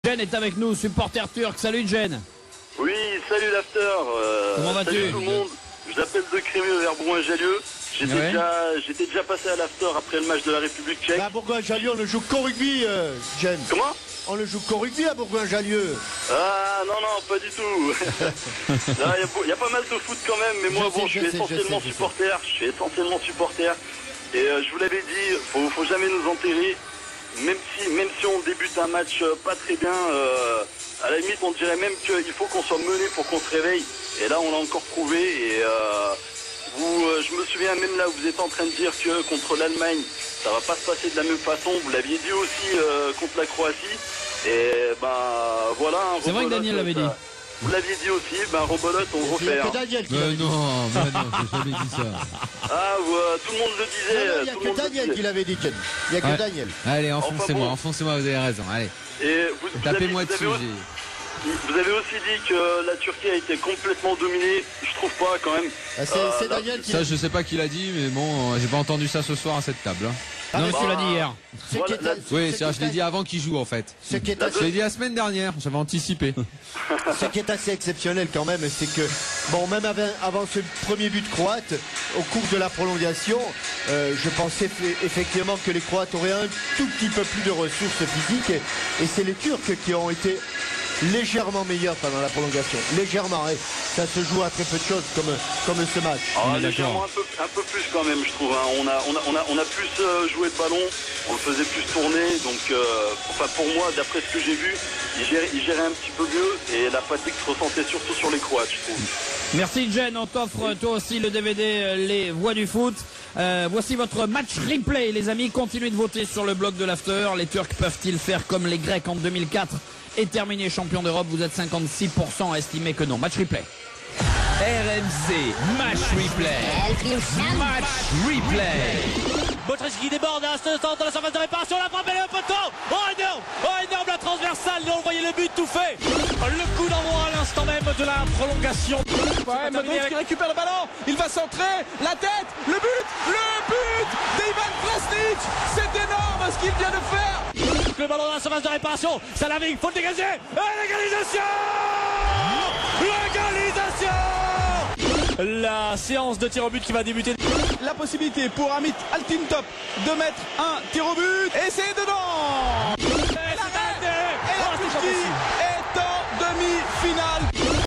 Jen est avec nous, supporter turc. Salut Jen. Oui, salut l'after. Comment vas-tu? Salut tout le monde. Je l'appelle de Crémieux vers Bourgoin-Jallieu. J'étais déjà passé à l'after après le match de la République tchèque. À Bourgoin-Jallieu, on ne joue qu'au rugby, Jen. Comment? On ne joue qu'au rugby à Bourgoin-Jallieu. Ah non, pas du tout. Il y a pas mal de foot quand même, mais moi je suis essentiellement supporter. Et je vous l'avais dit, faut jamais nous enterrer. Même si on débute un match pas très bien, à la limite on dirait même qu'il faut qu'on soit mené pour qu'on se réveille. Et là on l'a encore prouvé. Et je me souviens même là où vous êtes en train de dire que contre l'Allemagne ça va pas se passer de la même façon. Vous l'aviez dit aussi contre la Croatie. Et ben voilà. C'est vrai que Daniel l'avait dit. Vous l'aviez dit aussi, Robolote, on refait. Il n'y a que Daniel qui l'a dit. Non, j'ai jamais dit ça. Ah, tout le monde le disait. Il n'y a que Daniel qui l'avait dit, Ken. Il n'y a que Daniel. Allez, enfoncez-moi, vous avez raison. Allez. Tapez-moi dessus. Vous avez aussi dit que la Turquie a été complètement dominée. Je trouve pas quand même. C'est Daniel qui. Ça, je sais pas qui l'a dit, mais bon, j'ai pas entendu ça ce soir à cette table. Non, mais tu l'as dit hier. Oui, je l'ai dit avant qu'il joue en fait. Je l'ai dit la semaine dernière, j'avais anticipé. Ce qui est assez exceptionnel quand même, c'est que, bon, même avant ce premier but croate, au cours de la prolongation, je pensais effectivement que les Croates auraient un tout petit peu plus de ressources physiques. Et c'est les Turcs qui ont été légèrement meilleurs pendant la prolongation. Légèrement, hein. Ça se joue à très peu de choses comme ce match. Légèrement un peu plus quand même, je trouve. Hein. On a plus joué de ballon, on le faisait plus tourner. Donc, pour moi, d'après ce que j'ai vu, ils géraient un petit peu mieux et la fatigue se ressentait surtout sur les Croates, je trouve. Merci Jen, on t'offre toi aussi le DVD Les Voix du foot. Voici votre match replay, les amis. Continuez de voter sur le blog de l'After. Les Turcs peuvent-ils faire comme les Grecs en 2004 et terminer champion d'Europe? Vous êtes 56% à estimer que non. Match replay. RMC, match replay. Match replay. Botrich qui déborde à l'instant dans la surface de réparation, la frappe elle est au poteau. Oh énorme la transversale, on voyait le but tout fait. Le coup d'envoi à l'instant même de la prolongation. Ouais, Modric qui récupère le ballon, il va centrer, la tête, le but d'Ivan Krasnić. C'est énorme ce qu'il vient de faire. Le ballon dans la surface de réparation, ça navigue, faut le dégager. L'égalisation. La séance de tir au but qui va débuter. La possibilité pour Hamit Altintop de mettre un tir au but et c'est dedans.